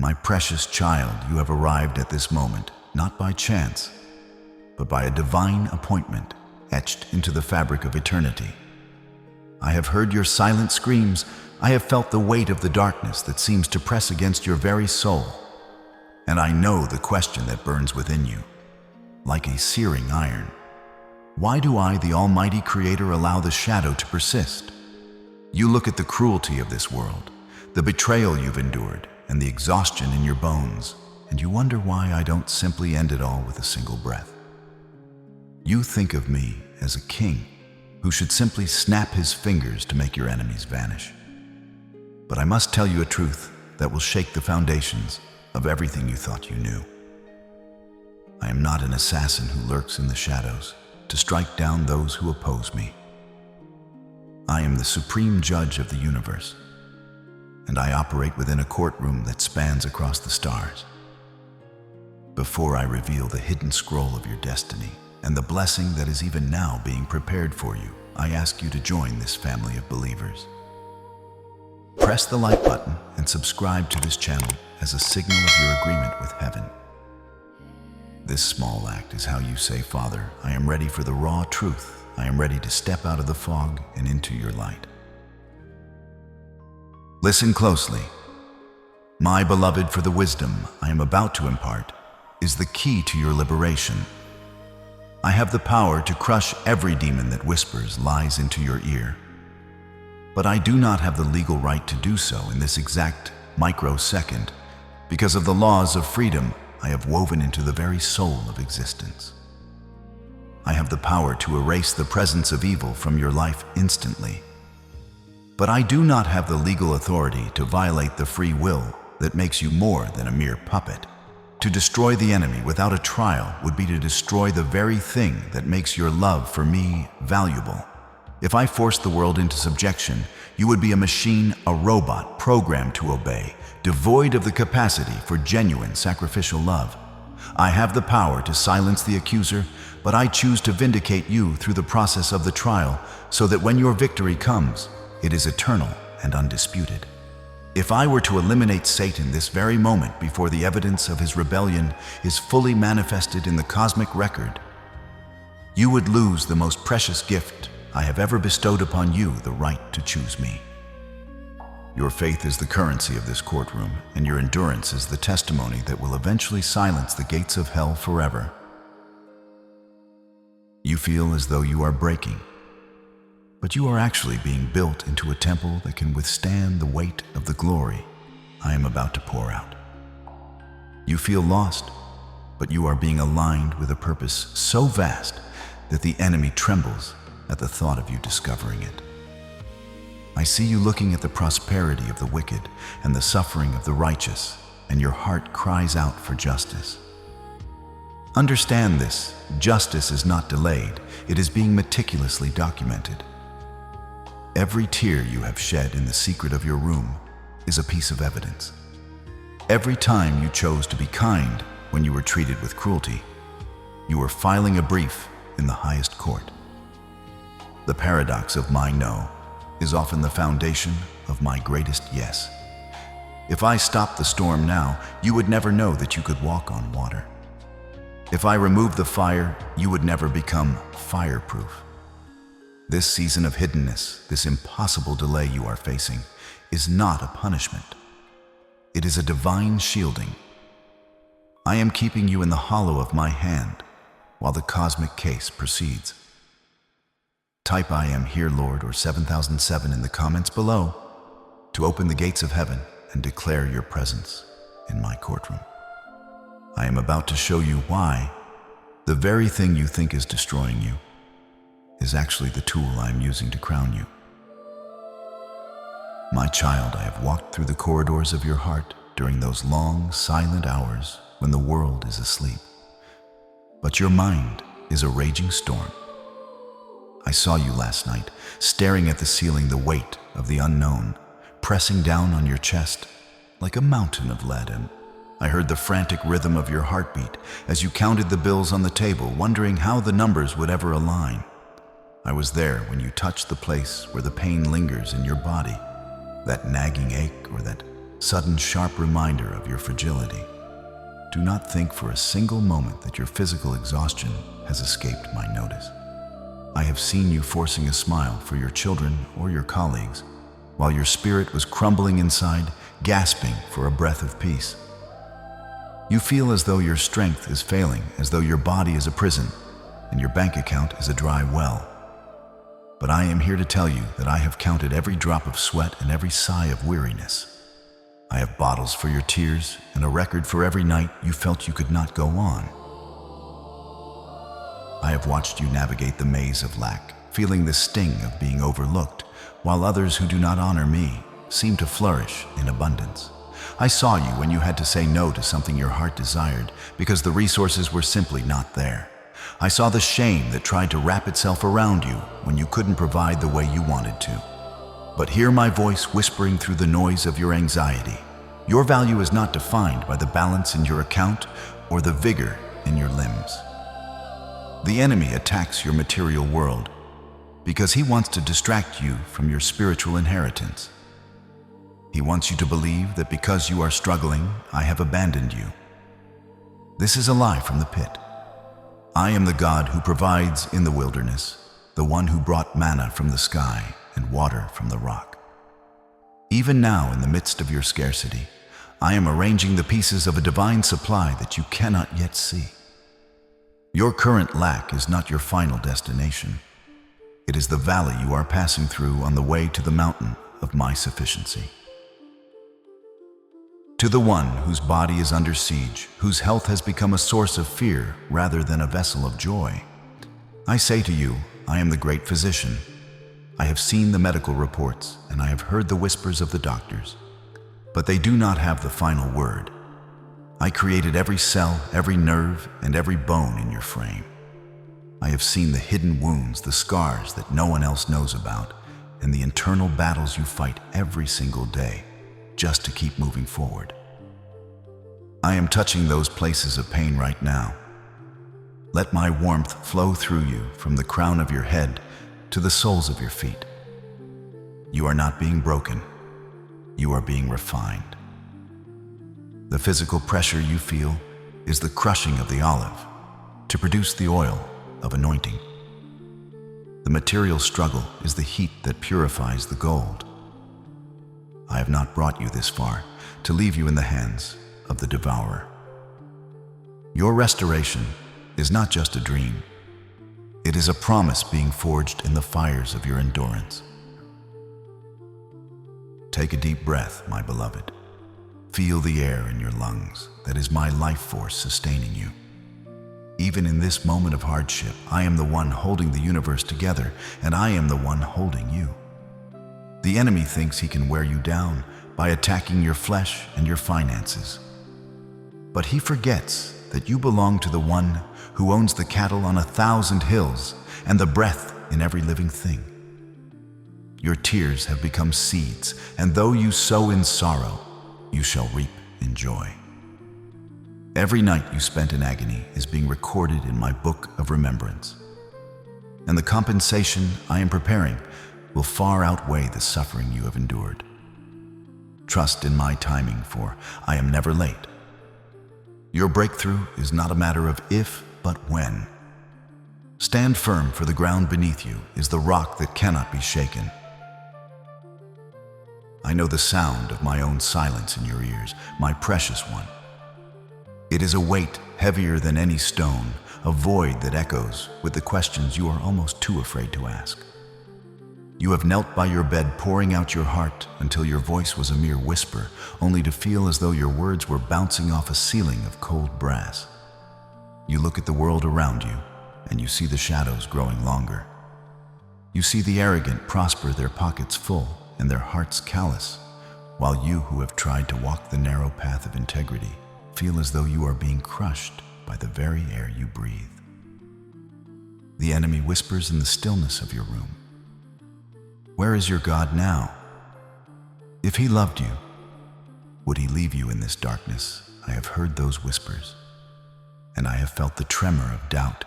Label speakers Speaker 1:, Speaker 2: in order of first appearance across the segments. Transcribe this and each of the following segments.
Speaker 1: My precious child, you have arrived at this moment, not by chance, but by a divine appointment etched into the fabric of eternity. I have heard your silent screams. I have felt the weight of the darkness that seems to press against your very soul. And I know the question that burns within you, like a searing iron. Why do I, the Almighty Creator, allow the shadow to persist? You look at the cruelty of this world, the betrayal you've endured, and the exhaustion in your bones, and you wonder why I don't simply end it all with a single breath. You think of me as a king who should simply snap his fingers to make your enemies vanish. But I must tell you a truth that will shake the foundations of everything you thought you knew. I am not an assassin who lurks in the shadows to strike down those who oppose me. I am the supreme judge of the universe, and I operate within a courtroom that spans across the stars. Before I reveal the hidden scroll of your destiny and the blessing that is even now being prepared for you, I ask you to join this family of believers. Press the like button and subscribe to this channel as a signal of your agreement with heaven. This small act is how you say, Father, I am ready for the raw truth. I am ready to step out of the fog and into your light. Listen closely. My beloved, for the wisdom I am about to impart is the key to your liberation. I have the power to crush every demon that whispers lies into your ear. But I do not have the legal right to do so in this exact microsecond because of the laws of freedom I have woven into the very soul of existence. I have the power to erase the presence of evil from your life instantly. But I do not have the legal authority to violate the free will that makes you more than a mere puppet. To destroy the enemy without a trial would be to destroy the very thing that makes your love for me valuable. If I forced the world into subjection, you would be a machine, a robot programmed to obey, devoid of the capacity for genuine sacrificial love. I have the power to silence the accuser, but I choose to vindicate you through the process of the trial so that when your victory comes, it is eternal and undisputed. If I were to eliminate Satan this very moment before the evidence of his rebellion is fully manifested in the cosmic record, you would lose the most precious gift I have ever bestowed upon you, the right to choose me. Your faith is the currency of this courtroom, and your endurance is the testimony that will eventually silence the gates of hell forever. You feel as though you are breaking, but you are actually being built into a temple that can withstand the weight of the glory I am about to pour out. You feel lost, but you are being aligned with a purpose so vast that the enemy trembles at the thought of you discovering it. I see you looking at the prosperity of the wicked and the suffering of the righteous, and your heart cries out for justice. Understand this: justice is not delayed, it is being meticulously documented. Every tear you have shed in the secret of your room is a piece of evidence. Every time you chose to be kind when you were treated with cruelty, you were filing a brief in the highest court. The paradox of my no is often the foundation of my greatest yes. If I stopped the storm now, you would never know that you could walk on water. If I removed the fire, you would never become fireproof. This season of hiddenness, this impossible delay you are facing, is not a punishment. It is a divine shielding. I am keeping you in the hollow of my hand while the cosmic case proceeds. Type I am here, Lord, or 7007 in the comments below to open the gates of heaven and declare your presence in my courtroom. I am about to show you why the very thing you think is destroying you is actually the tool I am using to crown you. My child, I have walked through the corridors of your heart during those long, silent hours when the world is asleep. But your mind is a raging storm. I saw you last night, staring at the ceiling, the weight of the unknown pressing down on your chest like a mountain of lead, and I heard the frantic rhythm of your heartbeat as you counted the bills on the table, wondering how the numbers would ever align. I was there when you touched the place where the pain lingers in your body, that nagging ache or that sudden sharp reminder of your fragility. Do not think for a single moment that your physical exhaustion has escaped my notice. I have seen you forcing a smile for your children or your colleagues, while your spirit was crumbling inside, gasping for a breath of peace. You feel as though your strength is failing, as though your body is a prison, and your bank account is a dry well. But I am here to tell you that I have counted every drop of sweat and every sigh of weariness. I have bottles for your tears and a record for every night you felt you could not go on. I have watched you navigate the maze of lack, feeling the sting of being overlooked, while others who do not honor me seem to flourish in abundance. I saw you when you had to say no to something your heart desired because the resources were simply not there. I saw the shame that tried to wrap itself around you when you couldn't provide the way you wanted to. But hear my voice whispering through the noise of your anxiety. Your value is not defined by the balance in your account or the vigor in your limbs. The enemy attacks your material world because he wants to distract you from your spiritual inheritance. He wants you to believe that because you are struggling, I have abandoned you. This is a lie from the pit. I am the God who provides in the wilderness, the one who brought manna from the sky and water from the rock. Even now, in the midst of your scarcity, I am arranging the pieces of a divine supply that you cannot yet see. Your current lack is not your final destination. It is the valley you are passing through on the way to the mountain of my sufficiency. To the one whose body is under siege, whose health has become a source of fear rather than a vessel of joy, I say to you, I am the great physician. I have seen the medical reports and I have heard the whispers of the doctors, but they do not have the final word. I created every cell, every nerve, and every bone in your frame. I have seen the hidden wounds, the scars that no one else knows about, and the internal battles you fight every single day just to keep moving forward. I am touching those places of pain right now. Let my warmth flow through you from the crown of your head to the soles of your feet. You are not being broken. You are being refined. The physical pressure you feel is the crushing of the olive to produce the oil of anointing. The material struggle is the heat that purifies the gold. I have not brought you this far to leave you in the hands of the devourer. Your restoration is not just a dream. It is a promise being forged in the fires of your endurance. Take a deep breath, my beloved. Feel the air in your lungs. That is my life force sustaining you. Even in this moment of hardship, I am the one holding the universe together, and I am the one holding you. The enemy thinks he can wear you down by attacking your flesh and your finances. But he forgets that you belong to the one who owns the cattle on 1,000 hills and the breath in every living thing. Your tears have become seeds, and though you sow in sorrow, you shall reap in joy. Every night you spent in agony is being recorded in my book of remembrance. And the compensation I am preparing will far outweigh the suffering you have endured. Trust in my timing, for I am never late. Your breakthrough is not a matter of if, but when. Stand firm, for the ground beneath you is the rock that cannot be shaken. I know the sound of my own silence in your ears, my precious one. It is a weight heavier than any stone, a void that echoes with the questions you are almost too afraid to ask. You have knelt by your bed, pouring out your heart until your voice was a mere whisper, only to feel as though your words were bouncing off a ceiling of cold brass. You look at the world around you, and you see the shadows growing longer. You see the arrogant prosper, their pockets full and their hearts callous, while you who have tried to walk the narrow path of integrity feel as though you are being crushed by the very air you breathe. The enemy whispers in the stillness of your room. Where is your God now? If he loved you, would he leave you in this darkness? I have heard those whispers, and I have felt the tremor of doubt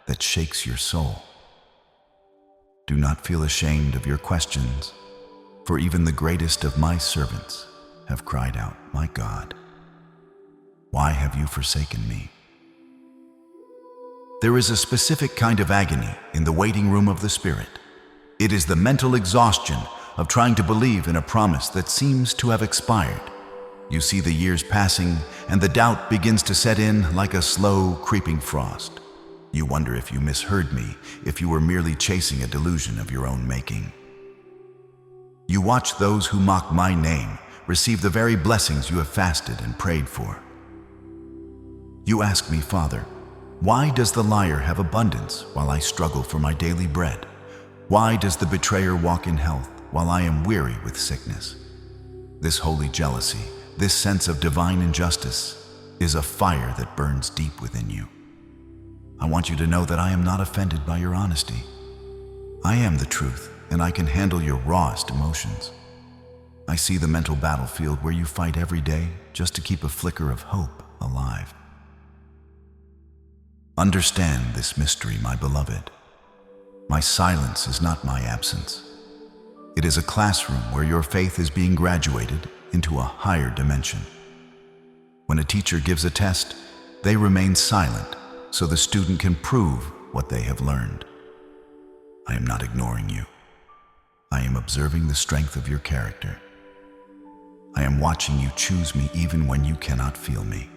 Speaker 1: that shakes your soul. Do not feel ashamed of your questions, for even the greatest of my servants have cried out, "My God, why have you forsaken me?" There is a specific kind of agony in the waiting room of the Spirit. It is the mental exhaustion of trying to believe in a promise that seems to have expired. You see the years passing, and the doubt begins to set in like a slow, creeping frost. You wonder if you misheard me, if you were merely chasing a delusion of your own making. You watch those who mock my name receive the very blessings you have fasted and prayed for. You ask me, "Father, why does the liar have abundance while I struggle for my daily bread? Why does the betrayer walk in health while I am weary with sickness?" This holy jealousy, this sense of divine injustice, is a fire that burns deep within you. I want you to know that I am not offended by your honesty. I am the truth, and I can handle your rawest emotions. I see the mental battlefield where you fight every day just to keep a flicker of hope alive. Understand this mystery, my beloved. My silence is not my absence. It is a classroom where your faith is being graduated into a higher dimension. When a teacher gives a test, they remain silent so the student can prove what they have learned. I am not ignoring you. I am observing the strength of your character. I am watching you choose me even when you cannot feel me.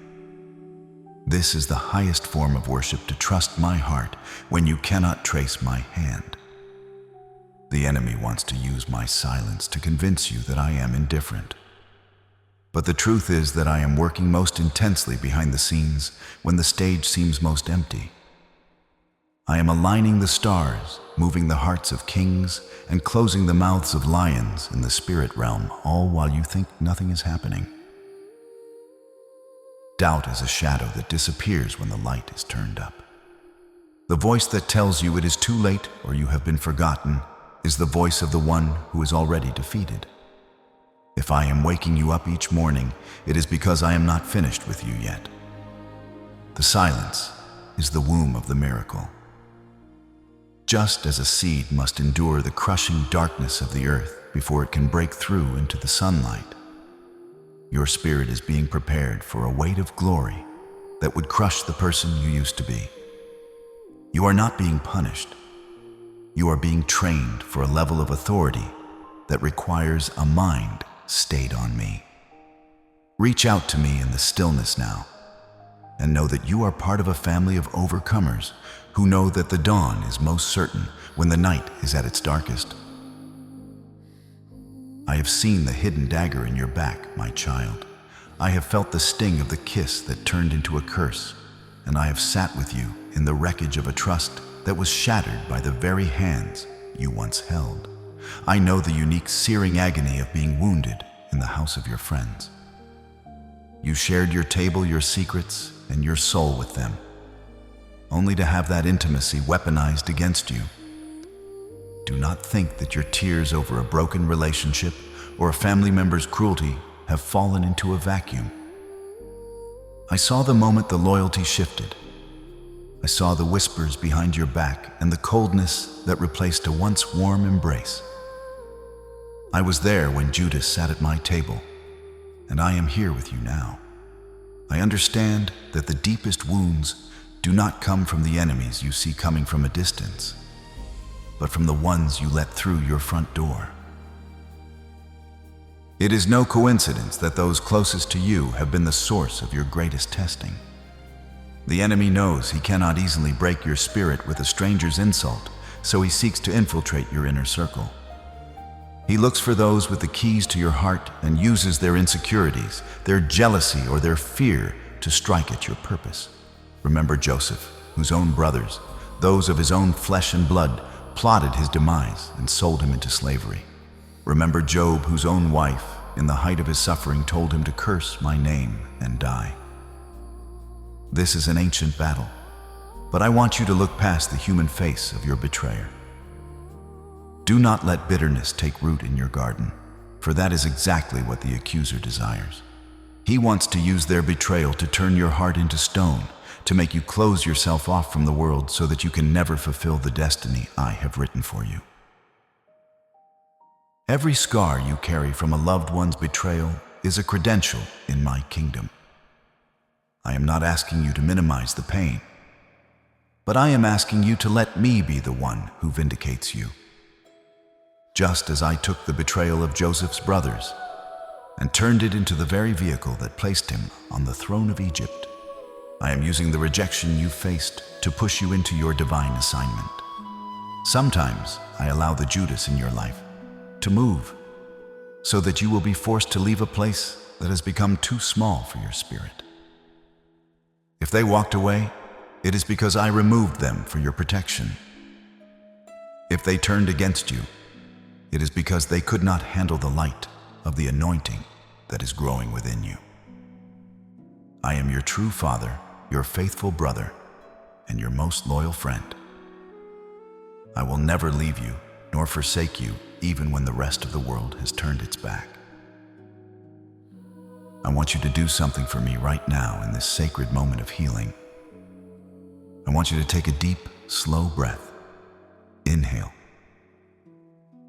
Speaker 1: This is the highest form of worship, to trust my heart when you cannot trace my hand. The enemy wants to use my silence to convince you that I am indifferent. But the truth is that I am working most intensely behind the scenes when the stage seems most empty. I am aligning the stars, moving the hearts of kings, and closing the mouths of lions in the spirit realm, all while you think nothing is happening. Doubt is a shadow that disappears when the light is turned up. The voice that tells you it is too late or you have been forgotten is the voice of the one who is already defeated. If I am waking you up each morning, it is because I am not finished with you yet. The silence is the womb of the miracle. Just as a seed must endure the crushing darkness of the earth before it can break through into the sunlight, your spirit is being prepared for a weight of glory that would crush the person you used to be. You are not being punished. You are being trained for a level of authority that requires a mind stayed on me. Reach out to me in the stillness now, and know that you are part of a family of overcomers who know that the dawn is most certain when the night is at its darkest. I have seen the hidden dagger in your back, my child. I have felt the sting of the kiss that turned into a curse, and I have sat with you in the wreckage of a trust that was shattered by the very hands you once held. I know the unique, searing agony of being wounded in the house of your friends. You shared your table, your secrets, and your soul with them, only to have that intimacy weaponized against you. Do not think that your tears over a broken relationship or a family member's cruelty have fallen into a vacuum. I saw the moment the loyalty shifted. I saw the whispers behind your back and the coldness that replaced a once warm embrace. I was there when Judas sat at my table, and I am here with you now. I understand that the deepest wounds do not come from the enemies you see coming from a distance, but from the ones you let through your front door. It is no coincidence that those closest to you have been the source of your greatest testing. The enemy knows he cannot easily break your spirit with a stranger's insult, so he seeks to infiltrate your inner circle. He looks for those with the keys to your heart and uses their insecurities, their jealousy, or their fear to strike at your purpose. Remember Joseph, whose own brothers, those of his own flesh and blood, plotted his demise and sold him into slavery. Remember Job, whose own wife, in the height of his suffering, told him to curse my name and die. This is an ancient battle, but I want you to look past the human face of your betrayer. Do not let bitterness take root in your garden, for that is exactly what the accuser desires. He wants to use their betrayal to turn your heart into stone, to make you close yourself off from the world so that you can never fulfill the destiny I have written for you. Every scar you carry from a loved one's betrayal is a credential in my kingdom. I am not asking you to minimize the pain, but I am asking you to let me be the one who vindicates you. Just as I took the betrayal of Joseph's brothers and turned it into the very vehicle that placed him on the throne of Egypt, I am using the rejection you faced to push you into your divine assignment. Sometimes I allow the Judas in your life to move so that you will be forced to leave a place that has become too small for your spirit. If they walked away, it is because I removed them for your protection. If they turned against you, it is because they could not handle the light of the anointing that is growing within you. I am your true father, your faithful brother, and your most loyal friend. I will never leave you nor forsake you, even when the rest of the world has turned its back. I want you to do something for me right now in this sacred moment of healing. I want you to take a deep, slow breath. Inhale,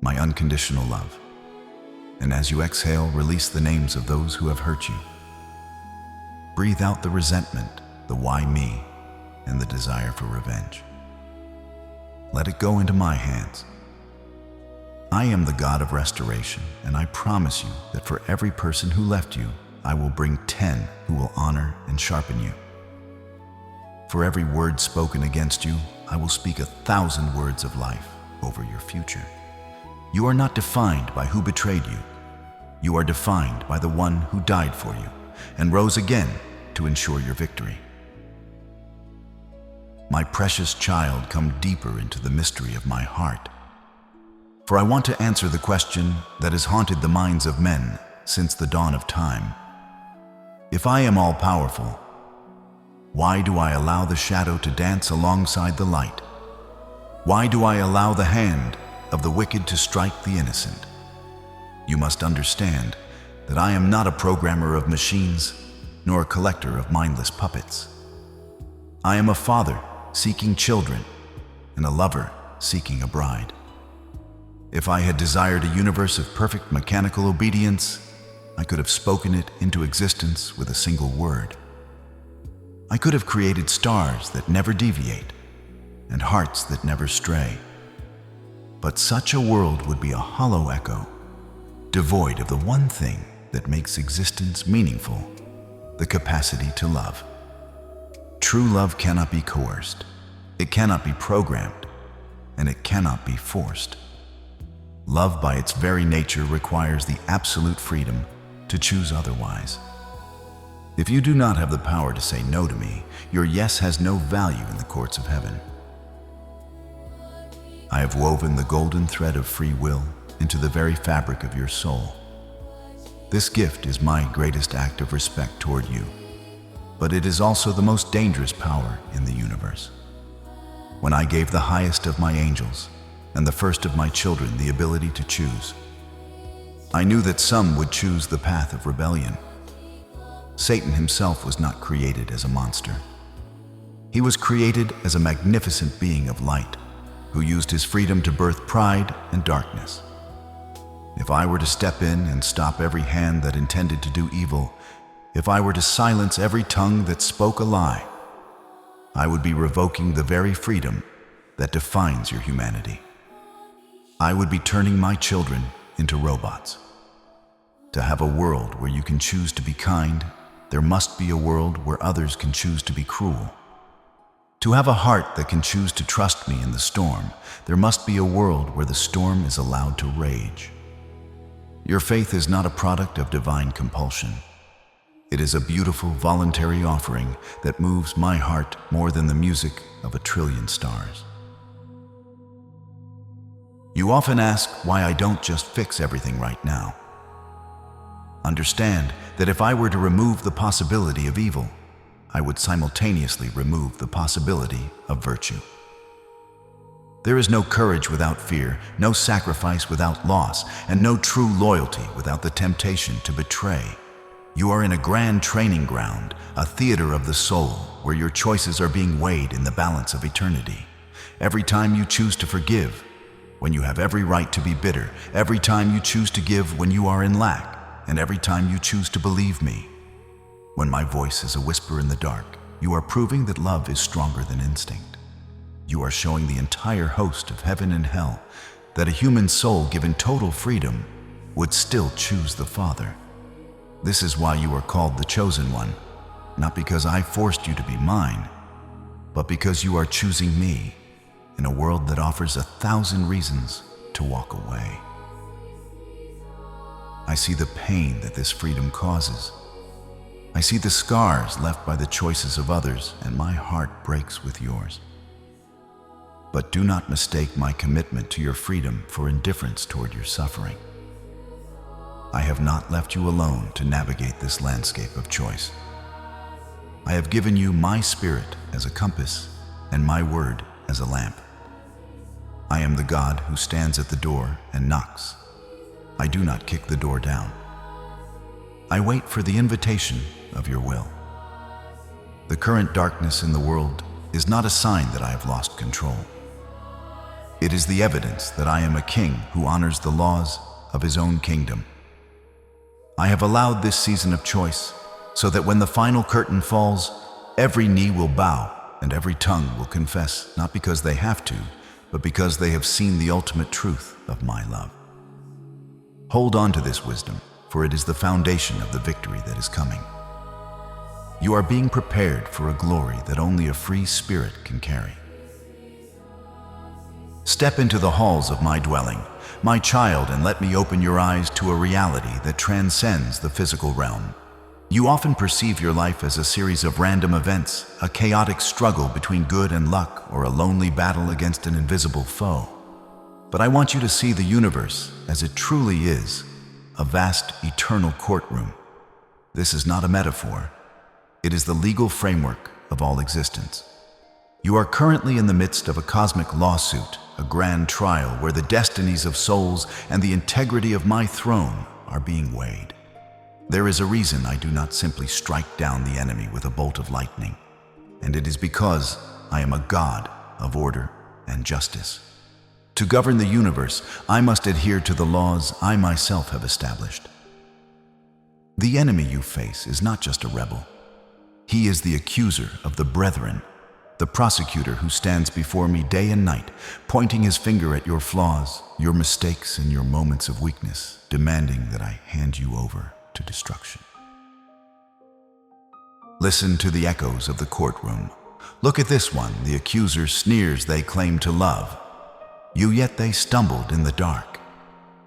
Speaker 1: my unconditional love. And as you exhale, release the names of those who have hurt you. Breathe out the resentment, the why me, and the desire for revenge. Let it go into my hands. I am the God of restoration, and I promise you that for every person who left you, I will bring 10 who will honor and sharpen you. For every word spoken against you, I will speak 1,000 words of life over your future. You are not defined by who betrayed you. You are defined by the one who died for you and rose again to ensure your victory. My precious child, come deeper into the mystery of my heart. For I want to answer the question that has haunted the minds of men since the dawn of time. If I am all-powerful, why do I allow the shadow to dance alongside the light? Why do I allow the hand of the wicked to strike the innocent? You must understand that I am not a programmer of machines, nor a collector of mindless puppets. I am a father seeking children, and a lover seeking a bride. If I had desired a universe of perfect mechanical obedience, I could have spoken it into existence with a single word. I could have created stars that never deviate and hearts that never stray. But such a world would be a hollow echo, devoid of the one thing that makes existence meaningful, the capacity to love. True love cannot be coerced, it cannot be programmed, and it cannot be forced. Love by its very nature requires the absolute freedom to choose otherwise. If you do not have the power to say no to me, your yes has no value in the courts of heaven. I have woven the golden thread of free will into the very fabric of your soul. This gift is my greatest act of respect toward you, but it is also the most dangerous power in the universe. When I gave the highest of my angels and the first of my children the ability to choose, I knew that some would choose the path of rebellion. Satan himself was not created as a monster. He was created as a magnificent being of light who used his freedom to birth pride and darkness. If I were to step in and stop every hand that intended to do evil, if I were to silence every tongue that spoke a lie, I would be revoking the very freedom that defines your humanity. I would be turning my children into robots. To have a world where you can choose to be kind, there must be a world where others can choose to be cruel. To have a heart that can choose to trust me in the storm, there must be a world where the storm is allowed to rage. Your faith is not a product of divine compulsion. It is a beautiful, voluntary offering that moves my heart more than the music of 1,000,000,000 stars. You often ask why I don't just fix everything right now. Understand that if I were to remove the possibility of evil, I would simultaneously remove the possibility of virtue. There is no courage without fear, no sacrifice without loss, and no true loyalty without the temptation to betray. You are in a grand training ground, a theater of the soul, where your choices are being weighed in the balance of eternity. Every time you choose to forgive, when you have every right to be bitter, every time you choose to give when you are in lack, and every time you choose to believe me. When my voice is a whisper in the dark, you are proving that love is stronger than instinct. You are showing the entire host of heaven and hell that a human soul given total freedom would still choose the Father. This is why you are called the Chosen One, not because I forced you to be mine, but because you are choosing me in a world that offers 1,000 reasons to walk away. I see the pain that this freedom causes. I see the scars left by the choices of others, and my heart breaks with yours. But do not mistake my commitment to your freedom for indifference toward your suffering. I have not left you alone to navigate this landscape of choice. I have given you my spirit as a compass and my word as a lamp. I am the God who stands at the door and knocks. I do not kick the door down. I wait for the invitation of your will. The current darkness in the world is not a sign that I have lost control. It is the evidence that I am a king who honors the laws of his own kingdom. I have allowed this season of choice so that when the final curtain falls, every knee will bow and every tongue will confess, not because they have to, but because they have seen the ultimate truth of my love. Hold on to this wisdom, for it is the foundation of the victory that is coming. You are being prepared for a glory that only a free spirit can carry. Step into the halls of my dwelling, my child, and let me open your eyes to a reality that transcends the physical realm. You often perceive your life as a series of random events, a chaotic struggle between good and luck, or a lonely battle against an invisible foe. But I want you to see the universe as it truly is, a vast, eternal courtroom. This is not a metaphor. It is the legal framework of all existence. You are currently in the midst of a cosmic lawsuit, a grand trial where the destinies of souls and the integrity of my throne are being weighed. There is a reason I do not simply strike down the enemy with a bolt of lightning, and it is because I am a God of order and justice. To govern the universe, I must adhere to the laws I myself have established. The enemy you face is not just a rebel. He is the accuser of the brethren, the prosecutor who stands before me day and night, pointing his finger at your flaws, your mistakes, and your moments of weakness, demanding that I hand you over to destruction. Listen to the echoes of the courtroom. Look at this one, the accuser sneers they claim to love. You, yet they stumbled in the dark.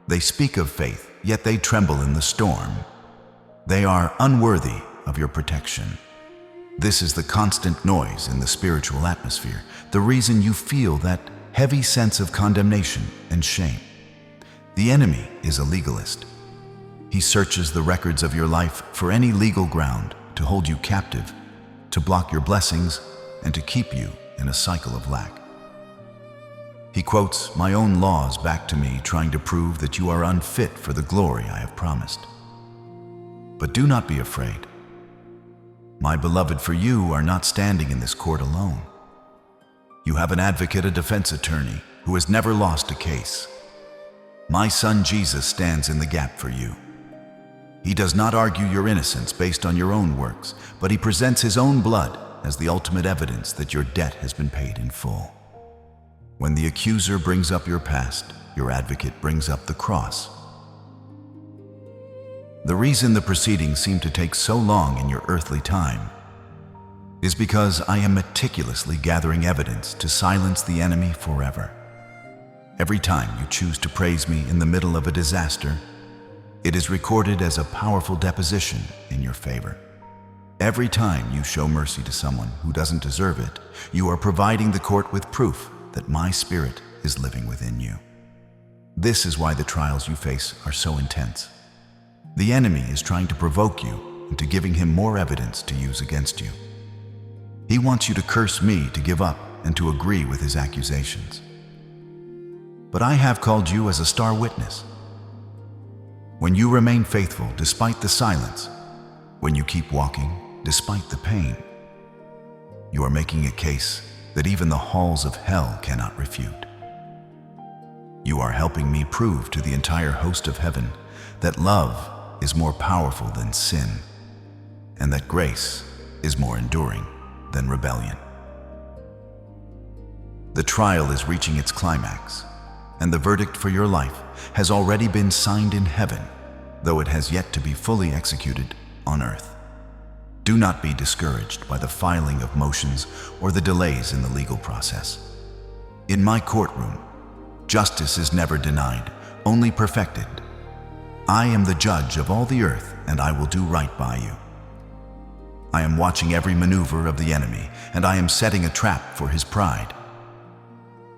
Speaker 1: They speak of faith, yet they tremble in the storm. They are unworthy of your protection. This is the constant noise in the spiritual atmosphere, the reason you feel that heavy sense of condemnation and shame. The enemy is a legalist. He searches the records of your life for any legal ground to hold you captive, to block your blessings, and to keep you in a cycle of lack. He quotes my own laws back to me, trying to prove that you are unfit for the glory I have promised. But do not be afraid. My beloved, for you are not standing in this court alone. You have an advocate, a defense attorney, who has never lost a case. My son Jesus stands in the gap for you. He does not argue your innocence based on your own works, but he presents his own blood as the ultimate evidence that your debt has been paid in full. When the accuser brings up your past, your advocate brings up the cross. The reason the proceedings seem to take so long in your earthly time is because I am meticulously gathering evidence to silence the enemy forever. Every time you choose to praise me in the middle of a disaster, it is recorded as a powerful deposition in your favor. Every time you show mercy to someone who doesn't deserve it, you are providing the court with proof that my spirit is living within you. This is why the trials you face are so intense. The enemy is trying to provoke you into giving him more evidence to use against you. He wants you to curse me, to give up, and to agree with his accusations. But I have called you as a star witness. When you remain faithful despite the silence, when you keep walking despite the pain, you are making a case that even the halls of hell cannot refute. You are helping me prove to the entire host of heaven that love is more powerful than sin, and that grace is more enduring than rebellion. The trial is reaching its climax, and the verdict for your life has already been signed in heaven, though it has yet to be fully executed on earth. Do not be discouraged by the filing of motions or the delays in the legal process. In my courtroom, justice is never denied, only perfected. I am the judge of all the earth, and I will do right by you. I am watching every maneuver of the enemy, and I am setting a trap for his pride.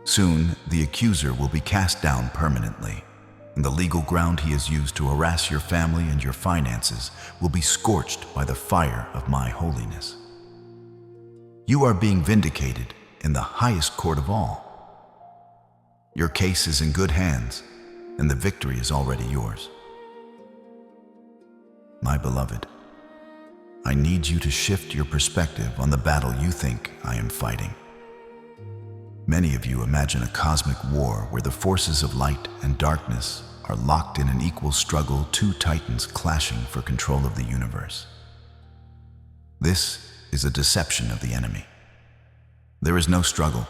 Speaker 1: Soon, the accuser will be cast down permanently, and the legal ground he has used to harass your family and your finances will be scorched by the fire of my holiness. You are being vindicated in the highest court of all. Your case is in good hands, and the victory is already yours. My beloved, I need you to shift your perspective on the battle you think I am fighting. Many of you imagine a cosmic war where the forces of light and darkness are locked in an equal struggle, two titans clashing for control of the universe. This is a deception of the enemy. There is no struggle.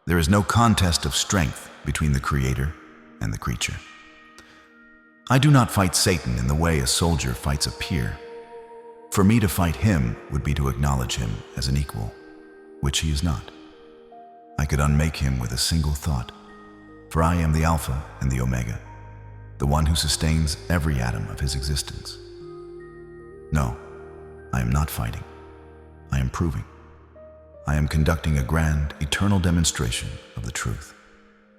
Speaker 1: There is no contest of strength between the Creator and the creature. I do not fight Satan in the way a soldier fights a peer. For me to fight him would be to acknowledge him as an equal, which he is not. I could unmake him with a single thought, for I am the Alpha and the Omega, the one who sustains every atom of his existence. No, I am not fighting. I am proving. I am conducting a grand, eternal demonstration of the truth.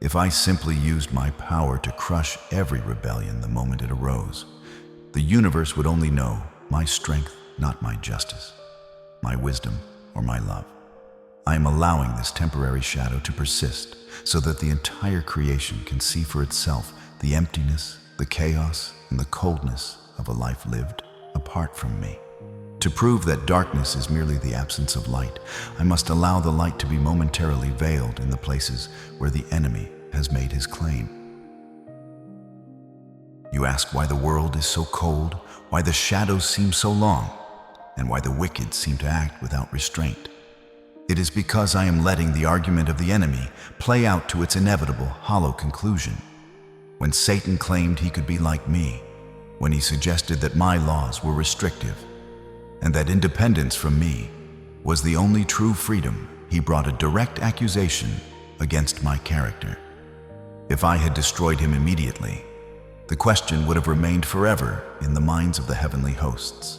Speaker 1: If I simply used my power to crush every rebellion the moment it arose, the universe would only know my strength, not my justice, my wisdom, or my love. I am allowing this temporary shadow to persist so that the entire creation can see for itself the emptiness, the chaos, and the coldness of a life lived apart from me. To prove that darkness is merely the absence of light, I must allow the light to be momentarily veiled in the places where the enemy has made his claim. You ask why the world is so cold, why the shadows seem so long, and why the wicked seem to act without restraint. It is because I am letting the argument of the enemy play out to its inevitable, hollow conclusion. When Satan claimed he could be like me, when he suggested that my laws were restrictive, and that independence from me was the only true freedom, he brought a direct accusation against my character. If I had destroyed him immediately, the question would have remained forever in the minds of the heavenly hosts.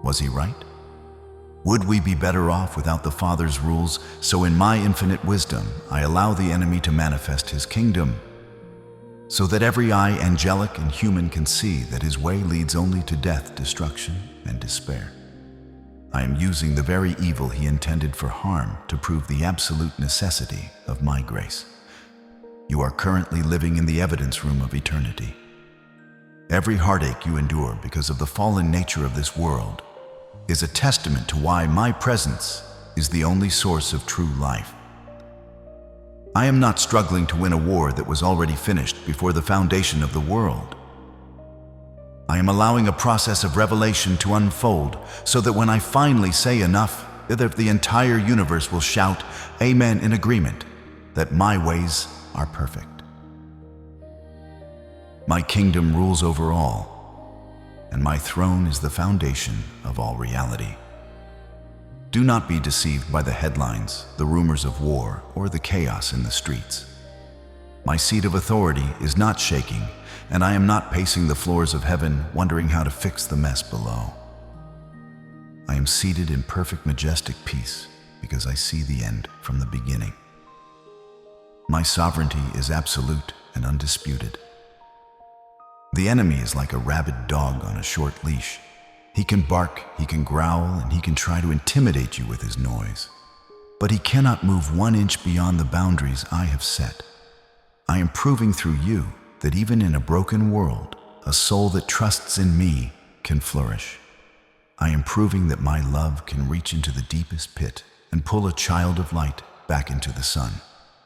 Speaker 1: Was he right? Would we be better off without the Father's rules? So in my infinite wisdom, I allow the enemy to manifest his kingdom, so that every eye, angelic and human, can see that his way leads only to death, destruction, and despair. I am using the very evil he intended for harm to prove the absolute necessity of my grace. You are currently living in the evidence room of eternity. Every heartache you endure because of the fallen nature of this world is a testament to why my presence is the only source of true life. I am not struggling to win a war that was already finished before the foundation of the world. I am allowing a process of revelation to unfold so that when I finally say enough, the entire universe will shout, Amen, in agreement that my ways are perfect. My kingdom rules over all, and my throne is the foundation of all reality. Do not be deceived by the headlines, the rumors of war, or the chaos in the streets. My seat of authority is not shaking, and I am not pacing the floors of heaven wondering how to fix the mess below. I am seated in perfect majestic peace because I see the end from the beginning. My sovereignty is absolute and undisputed. The enemy is like a rabid dog on a short leash. He can bark, he can growl, and he can try to intimidate you with his noise. But he cannot move 1 inch beyond the boundaries I have set. I am proving through you that even in a broken world, a soul that trusts in me can flourish. I am proving that my love can reach into the deepest pit and pull a child of light back into the sun.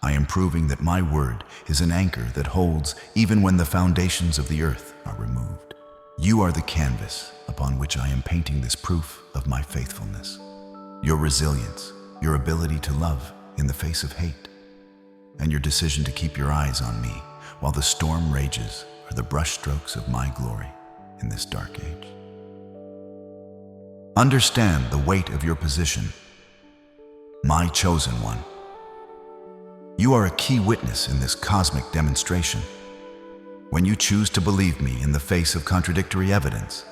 Speaker 1: I am proving that my word is an anchor that holds even when the foundations of the earth are removed. You are the canvas upon which I am painting this proof of my faithfulness. Your resilience, your ability to love in the face of hate, and your decision to keep your eyes on me while the storm rages are the brushstrokes of my glory in this dark age. Understand the weight of your position, my chosen one. You are a key witness in this cosmic demonstration. When you choose to believe me in the face of contradictory evidence,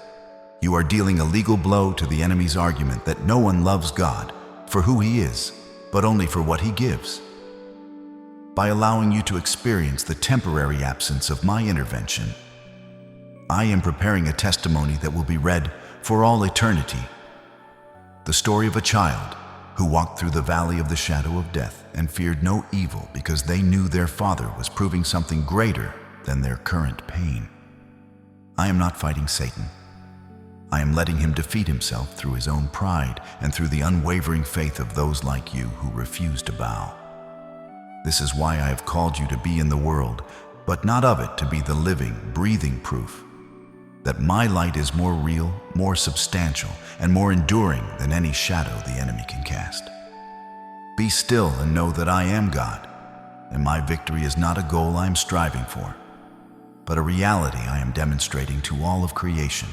Speaker 1: you are dealing a legal blow to the enemy's argument that no one loves God for who He is, but only for what He gives. By allowing you to experience the temporary absence of my intervention, I am preparing a testimony that will be read for all eternity. The story of a child who walked through the valley of the shadow of death and feared no evil because they knew their father was proving something greater than their current pain. I am not fighting Satan. I am letting him defeat himself through his own pride and through the unwavering faith of those like you who refuse to bow. This is why I have called you to be in the world, but not of it to be the living, breathing proof that my light is more real, more substantial, and more enduring than any shadow the enemy can cast. Be still and know that I am God, and my victory is not a goal I am striving for, but a reality I am demonstrating to all of creation.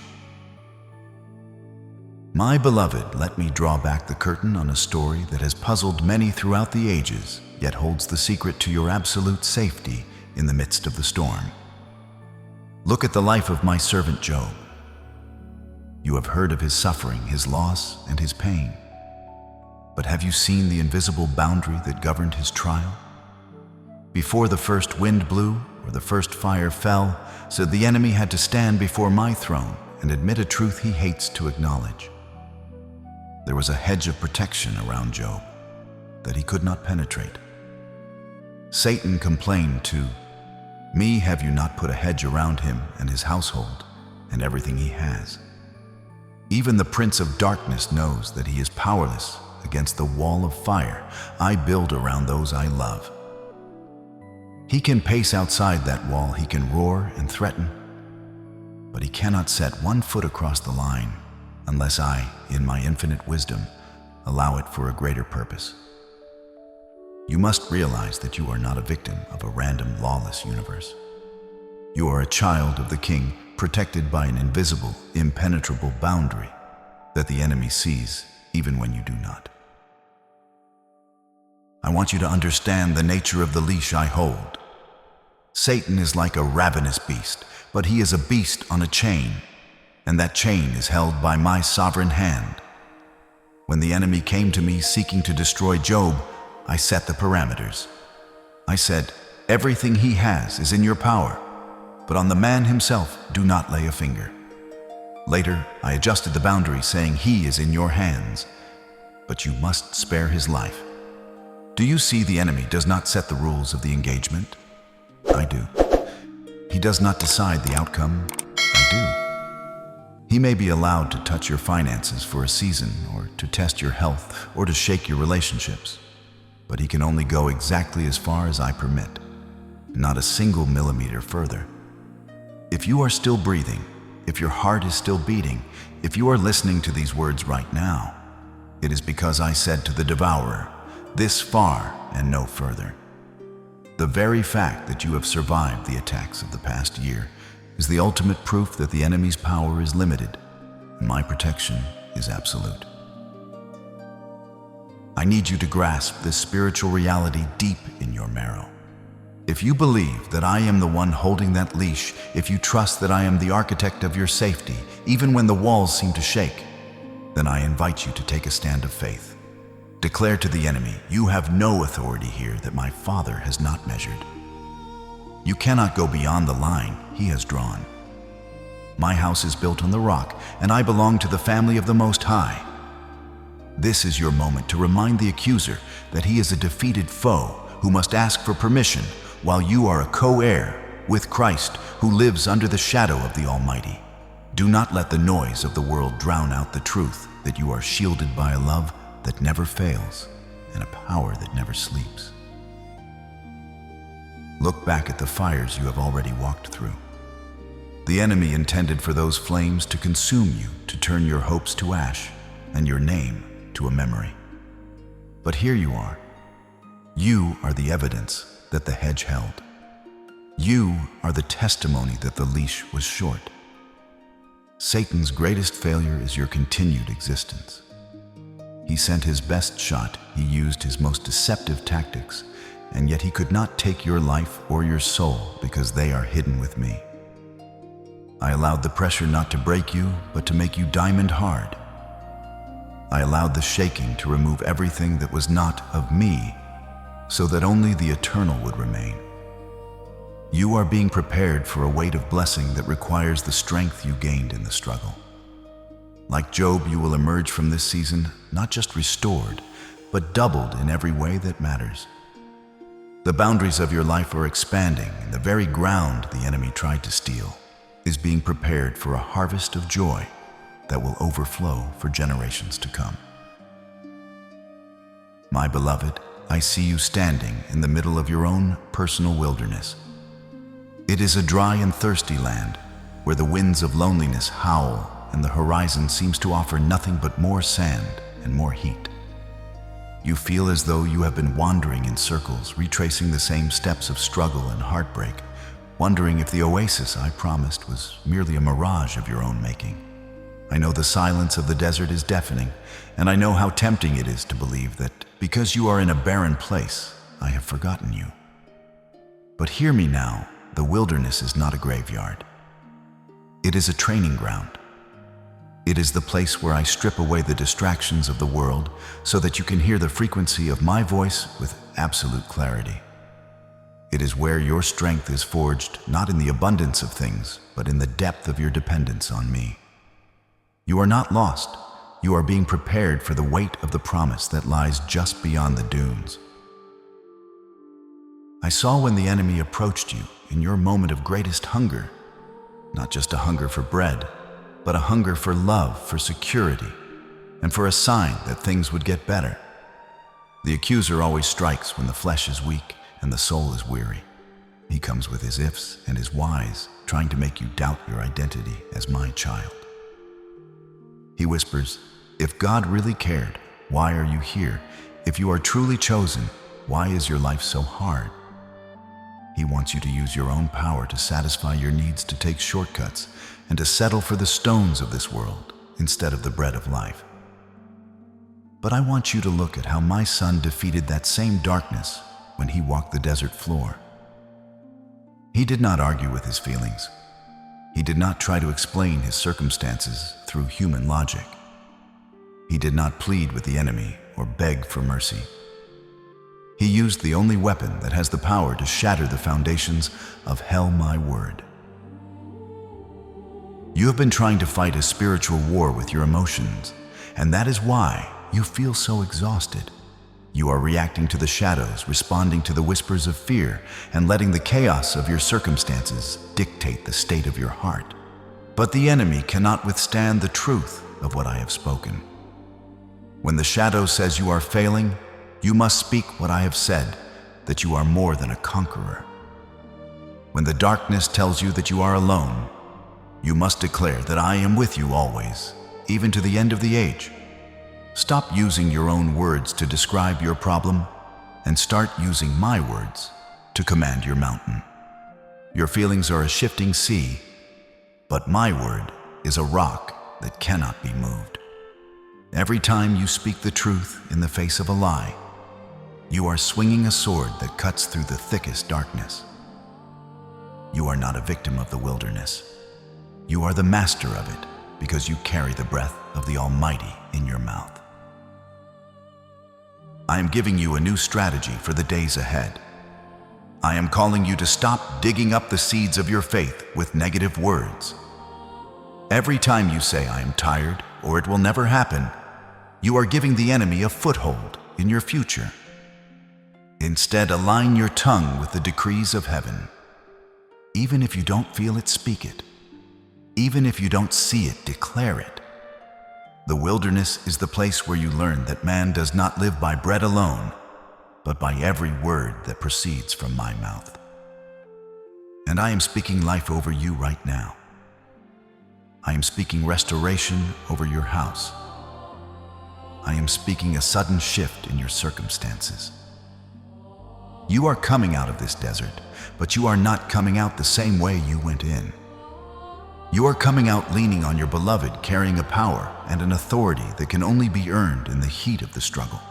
Speaker 1: My beloved, let me draw back the curtain on a story that has puzzled many throughout the ages, yet holds the secret to your absolute safety in the midst of the storm. Look at the life of my servant Job. You have heard of his suffering, his loss, and his pain. But have you seen the invisible boundary that governed his trial? Before the first wind blew or the first fire fell, so the enemy had to stand before my throne and admit a truth he hates to acknowledge. There was a hedge of protection around Job that he could not penetrate. Satan complained to me, have you not put a hedge around him and his household and everything he has? Even the prince of darkness knows that he is powerless against the wall of fire I build around those I love. He can pace outside that wall, he can roar and threaten, but he cannot set one foot across the line unless I, in my infinite wisdom, allow it for a greater purpose. You must realize that you are not a victim of a random, lawless universe. You are a child of the King, protected by an invisible, impenetrable boundary that the enemy sees even when you do not. I want you to understand the nature of the leash I hold. Satan is like a ravenous beast, but he is a beast on a chain, and that chain is held by my sovereign hand. When the enemy came to me seeking to destroy Job, I set the parameters. I said, everything he has is in your power, but on the man himself, do not lay a finger. Later, I adjusted the boundary, saying he is in your hands, but you must spare his life. Do you see the enemy does not set the rules of the engagement? I do. He does not decide the outcome. I do. He may be allowed to touch your finances for a season, or to test your health, or to shake your relationships. But he can only go exactly as far as I permit, not a single millimeter further. If you are still breathing, if your heart is still beating, if you are listening to these words right now, it is because I said to the devourer, this far and no further. The very fact that you have survived the attacks of the past year is the ultimate proof that the enemy's power is limited and my protection is absolute. I need you to grasp this spiritual reality deep in your marrow. If you believe that I am the one holding that leash, if you trust that I am the architect of your safety, even when the walls seem to shake, then I invite you to take a stand of faith. Declare to the enemy, you have no authority here that my Father has not measured. You cannot go beyond the line he has drawn. My house is built on the rock, and I belong to the family of the Most High. This is your moment to remind the accuser that he is a defeated foe who must ask for permission, while you are a co-heir with Christ who lives under the shadow of the Almighty. Do not let the noise of the world drown out the truth that you are shielded by a love that never fails and a power that never sleeps. Look back at the fires you have already walked through. The enemy intended for those flames to consume you, to turn your hopes to ash and your name to a memory. But here you are. You are the evidence that the hedge held. You are the testimony that the leash was short. Satan's greatest failure is your continued existence. He sent his best shot, he used his most deceptive tactics, and yet he could not take your life or your soul because they are hidden with me. I allowed the pressure not to break you, but to make you diamond hard. I allowed the shaking to remove everything that was not of me, so that only the eternal would remain. You are being prepared for a weight of blessing that requires the strength you gained in the struggle. Like Job, you will emerge from this season not just restored, but doubled in every way that matters. The boundaries of your life are expanding, and the very ground the enemy tried to steal is being prepared for a harvest of joy that will overflow for generations to come. My beloved, I see you standing in the middle of your own personal wilderness. It is a dry and thirsty land where the winds of loneliness howl and the horizon seems to offer nothing but more sand and more heat. You feel as though you have been wandering in circles, retracing the same steps of struggle and heartbreak, wondering if the oasis I promised was merely a mirage of your own making. I know the silence of the desert is deafening, and I know how tempting it is to believe that because you are in a barren place, I have forgotten you. But hear me now, the wilderness is not a graveyard. It is a training ground. It is the place where I strip away the distractions of the world so that you can hear the frequency of my voice with absolute clarity. It is where your strength is forged not in the abundance of things, but in the depth of your dependence on me. You are not lost. You are being prepared for the weight of the promise that lies just beyond the dunes. I saw when the enemy approached you in your moment of greatest hunger, not just a hunger for bread, but a hunger for love, for security, and for a sign that things would get better. The accuser always strikes when the flesh is weak and the soul is weary. He comes with his ifs and his whys, trying to make you doubt your identity as my child. He whispers, if God really cared, why are you here? If you are truly chosen, why is your life so hard? He wants you to use your own power to satisfy your needs, to take shortcuts, and to settle for the stones of this world instead of the bread of life. But I want you to look at how my son defeated that same darkness when he walked the desert floor. He did not argue with his feelings. He did not try to explain his circumstances through human logic. He did not plead with the enemy or beg for mercy. He used the only weapon that has the power to shatter the foundations of hell, my word. You have been trying to fight a spiritual war with your emotions, and that is why you feel so exhausted. You are reacting to the shadows, responding to the whispers of fear, and letting the chaos of your circumstances dictate the state of your heart. But the enemy cannot withstand the truth of what I have spoken. When the shadow says you are failing, you must speak what I have said, that you are more than a conqueror. When the darkness tells you that you are alone, you must declare that I am with you always, even to the end of the age. Stop using your own words to describe your problem and start using my words to command your mountain. Your feelings are a shifting sea, but my word is a rock that cannot be moved. Every time you speak the truth in the face of a lie, you are swinging a sword that cuts through the thickest darkness. You are not a victim of the wilderness. You are the master of it because you carry the breath of the Almighty in your mouth. I am giving you a new strategy for the days ahead. I am calling you to stop digging up the seeds of your faith with negative words. Every time you say, I am tired, or it will never happen, you are giving the enemy a foothold in your future. Instead, align your tongue with the decrees of heaven. Even if you don't feel it, speak it. Even if you don't see it, declare it. The wilderness is the place where you learn that man does not live by bread alone, but by every word that proceeds from my mouth. And I am speaking life over you right now. I am speaking restoration over your house. I am speaking a sudden shift in your circumstances. You are coming out of this desert, but you are not coming out the same way you went in. You are coming out leaning on your beloved, carrying a power and an authority that can only be earned in the heat of the struggle.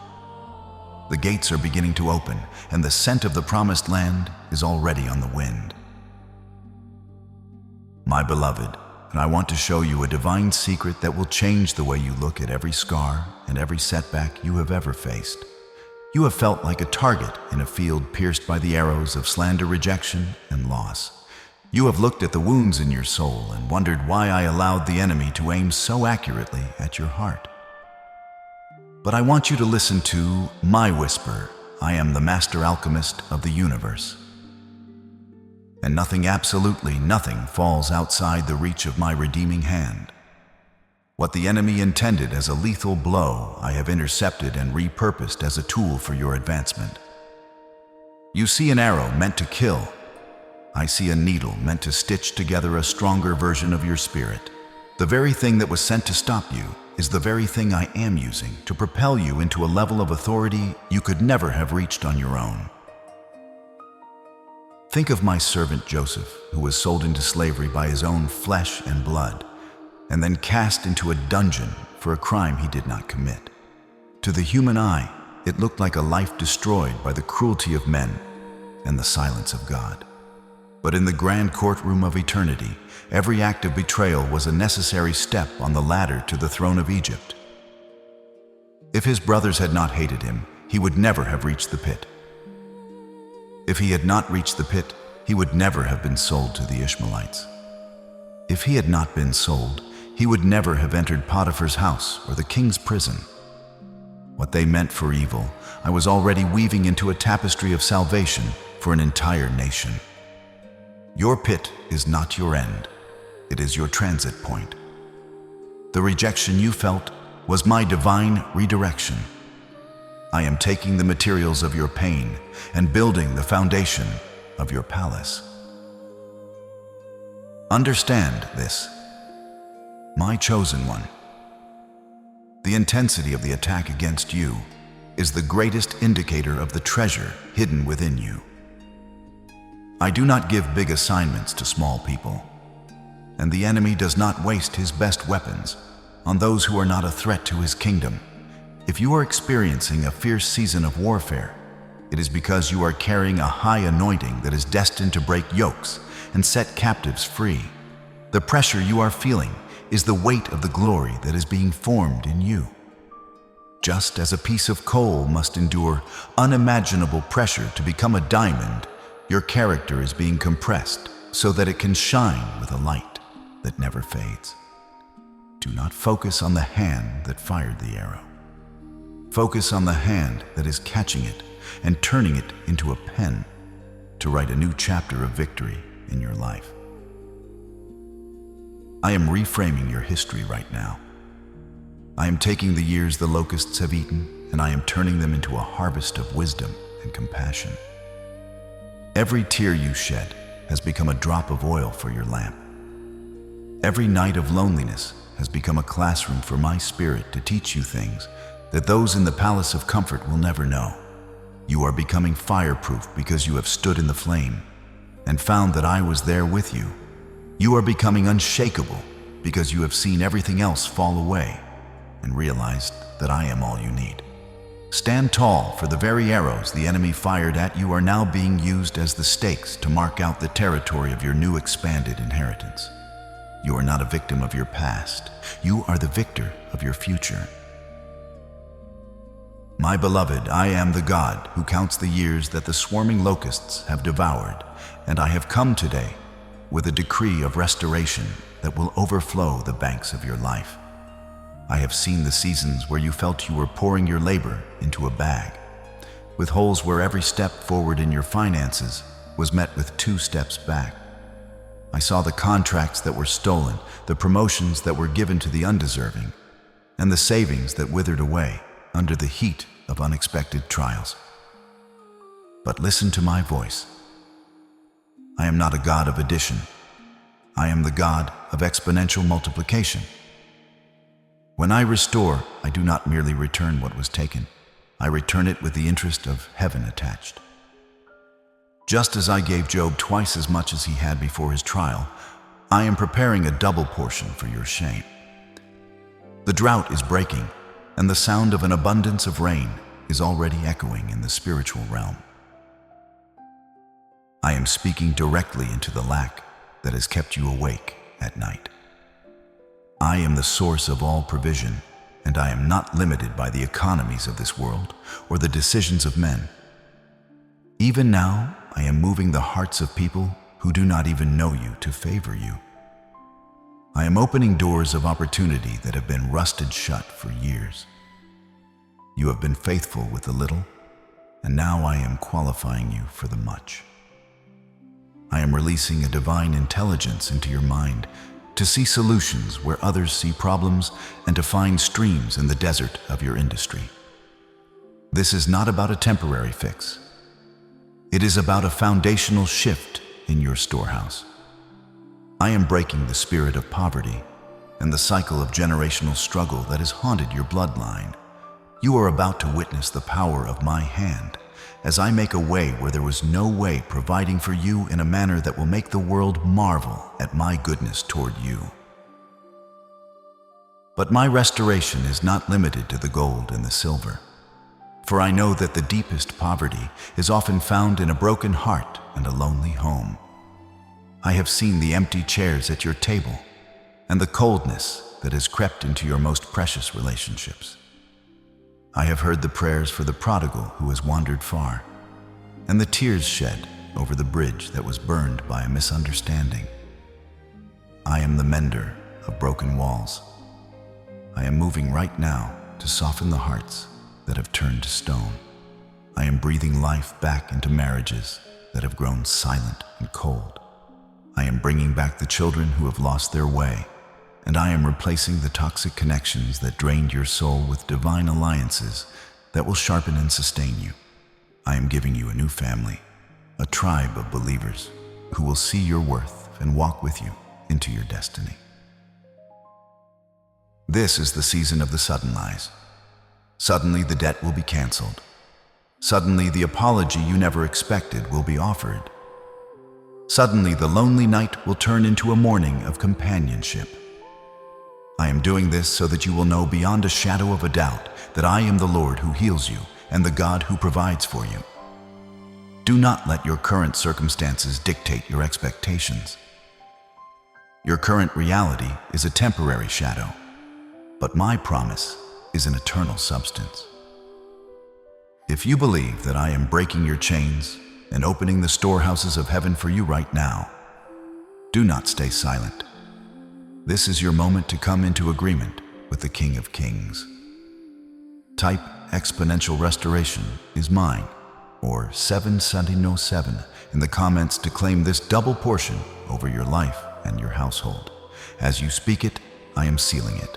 Speaker 1: The gates are beginning to open, and the scent of the promised land is already on the wind. My beloved, and I want to show you a divine secret that will change the way you look at every scar and every setback you have ever faced. You have felt like a target in a field pierced by the arrows of slander, rejection, and loss. You have looked at the wounds in your soul and wondered why I allowed the enemy to aim so accurately at your heart. But I want you to listen to my whisper. I am the master alchemist of the universe. And nothing, absolutely nothing, falls outside the reach of my redeeming hand. What the enemy intended as a lethal blow, I have intercepted and repurposed as a tool for your advancement. You see an arrow meant to kill. I see a needle meant to stitch together a stronger version of your spirit. The very thing that was sent to stop you is the very thing I am using to propel you into a level of authority you could never have reached on your own. Think of my servant Joseph, who was sold into slavery by his own flesh and blood, and then cast into a dungeon for a crime he did not commit. To the human eye, it looked like a life destroyed by the cruelty of men and the silence of God. But in the grand courtroom of eternity, every act of betrayal was a necessary step on the ladder to the throne of Egypt. If his brothers had not hated him, he would never have reached the pit. If he had not reached the pit, he would never have been sold to the Ishmaelites. If he had not been sold, he would never have entered Potiphar's house or the king's prison. What they meant for evil, I was already weaving into a tapestry of salvation for an entire nation. Your pit is not your end. It is your transit point. The rejection you felt was my divine redirection. I am taking the materials of your pain and building the foundation of your palace. Understand this, my chosen one. The intensity of the attack against you is the greatest indicator of the treasure hidden within you. I do not give big assignments to small people, and the enemy does not waste his best weapons on those who are not a threat to his kingdom. If you are experiencing a fierce season of warfare, it is because you are carrying a high anointing that is destined to break yokes and set captives free. The pressure you are feeling is the weight of the glory that is being formed in you. Just as a piece of coal must endure unimaginable pressure to become a diamond, your character is being compressed so that it can shine with a light that never fades. Do not focus on the hand that fired the arrow. Focus on the hand that is catching it and turning it into a pen to write a new chapter of victory in your life. I am reframing your history right now. I am taking the years the locusts have eaten, and I am turning them into a harvest of wisdom and compassion. Every tear you shed has become a drop of oil for your lamp. Every night of loneliness has become a classroom for my spirit to teach you things that those in the palace of comfort will never know. You are becoming fireproof because you have stood in the flame and found that I was there with you. You are becoming unshakable because you have seen everything else fall away and realized that I am all you need. Stand tall, for the very arrows the enemy fired at you are now being used as the stakes to mark out the territory of your new expanded inheritance. You are not a victim of your past. You are the victor of your future. My beloved, I am the God who counts the years that the swarming locusts have devoured, and I have come today with a decree of restoration that will overflow the banks of your life. I have seen the seasons where you felt you were pouring your labor into a bag, with holes where every step forward in your finances was met with 2 steps back. I saw the contracts that were stolen, the promotions that were given to the undeserving, and the savings that withered away under the heat of unexpected trials. But listen to my voice. I am not a God of addition. I am the God of exponential multiplication. When I restore, I do not merely return what was taken. I return it with the interest of heaven attached. Just as I gave Job twice as much as he had before his trial, I am preparing a double portion for your shame. The drought is breaking, and the sound of an abundance of rain is already echoing in the spiritual realm. I am speaking directly into the lack that has kept you awake at night. I am the source of all provision, and I am not limited by the economies of this world or the decisions of men. Even now, I am moving the hearts of people who do not even know you to favor you. I am opening doors of opportunity that have been rusted shut for years. You have been faithful with the little, and now I am qualifying you for the much. I am releasing a divine intelligence into your mind to see solutions where others see problems and to find streams in the desert of your industry. This is not about a temporary fix. It is about a foundational shift in your storehouse. I am breaking the spirit of poverty and the cycle of generational struggle that has haunted your bloodline. You are about to witness the power of my hand as I make a way where there was no way, providing for you in a manner that will make the world marvel at my goodness toward you. But my restoration is not limited to the gold and the silver, for I know that the deepest poverty is often found in a broken heart and a lonely home. I have seen the empty chairs at your table and the coldness that has crept into your most precious relationships. I have heard the prayers for the prodigal who has wandered far, and the tears shed over the bridge that was burned by a misunderstanding. I am the mender of broken walls. I am moving right now to soften the hearts that have turned to stone. I am breathing life back into marriages that have grown silent and cold. I am bringing back the children who have lost their way, and I am replacing the toxic connections that drained your soul with divine alliances that will sharpen and sustain you. I am giving you a new family, a tribe of believers who will see your worth and walk with you into your destiny. This is the season of the sudden lies. Suddenly the debt will be canceled. Suddenly the apology you never expected will be offered. Suddenly the lonely night will turn into a morning of companionship. I am doing this so that you will know beyond a shadow of a doubt that I am the Lord who heals you and the God who provides for you. Do not let your current circumstances dictate your expectations. Your current reality is a temporary shadow, but my promise is an eternal substance. If you believe that I am breaking your chains and opening the storehouses of heaven for you right now, do not stay silent. This is your moment to come into agreement with the King of Kings. Type exponential restoration is mine, or 777 in the comments to claim this double portion over your life and your household. As you speak it, I am sealing it.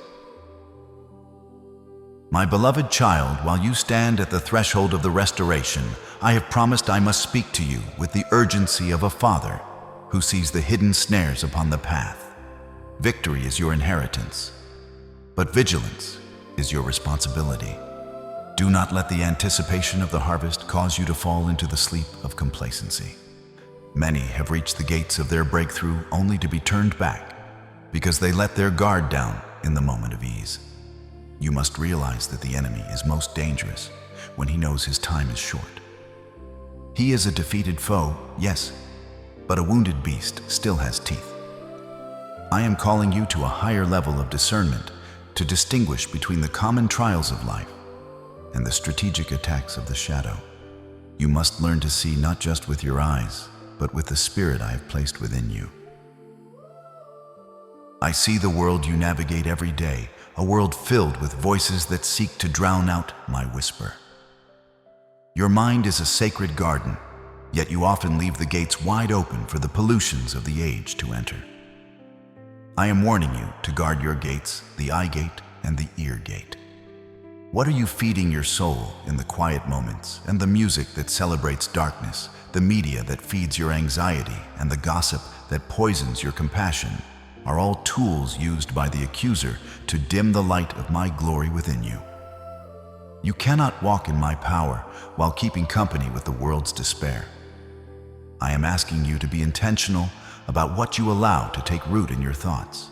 Speaker 1: My beloved child, while you stand at the threshold of the restoration, I have promised I must speak to you with the urgency of a father who sees the hidden snares upon the path. Victory is your inheritance, but vigilance is your responsibility. Do not let the anticipation of the harvest cause you to fall into the sleep of complacency. Many have reached the gates of their breakthrough only to be turned back because they let their guard down in the moment of ease. You must realize that the enemy is most dangerous when he knows his time is short. He is a defeated foe, yes, but a wounded beast still has teeth. I am calling you to a higher level of discernment to distinguish between the common trials of life and the strategic attacks of the shadow. You must learn to see not just with your eyes, but with the spirit I have placed within you. I see the world you navigate every day, a world filled with voices that seek to drown out my whisper. Your mind is a sacred garden, yet you often leave the gates wide open for the pollutions of the age to enter. I am warning you to guard your gates, the eye gate and the ear gate. What are you feeding your soul in the quiet moments and the music that celebrates darkness, the media that feeds your anxiety and the gossip that poisons your compassion are all tools used by the accuser to dim the light of my glory within you. You cannot walk in my power while keeping company with the world's despair. I am asking you to be intentional about what you allow to take root in your thoughts.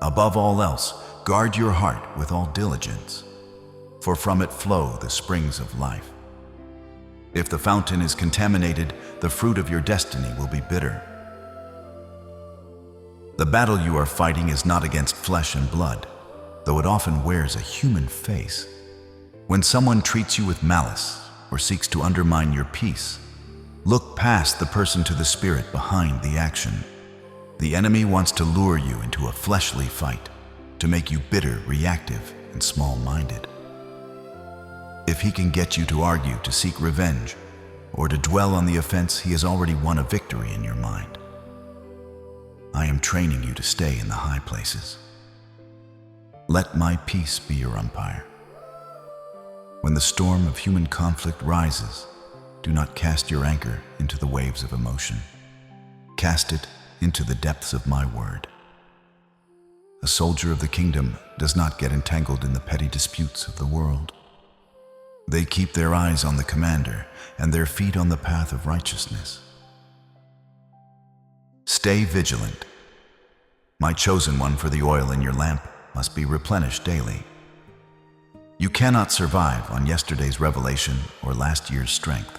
Speaker 1: Above all else, guard your heart with all diligence, for from it flow the springs of life. If the fountain is contaminated, the fruit of your destiny will be bitter. The battle you are fighting is not against flesh and blood, though it often wears a human face. When someone treats you with malice or seeks to undermine your peace, look past the person to the spirit behind the action. The enemy wants to lure you into a fleshly fight, to make you bitter, reactive, and small-minded. If he can get you to argue, to seek revenge, or to dwell on the offense, he has already won a victory in your mind. I am training you to stay in the high places. Let my peace be your umpire. When the storm of human conflict rises, do not cast your anchor into the waves of emotion. Cast it into the depths of my word. A soldier of the kingdom does not get entangled in the petty disputes of the world. They keep their eyes on the commander and their feet on the path of righteousness. Stay vigilant. My chosen one, for the oil in your lamp must be replenished daily. You cannot survive on yesterday's revelation or last year's strength.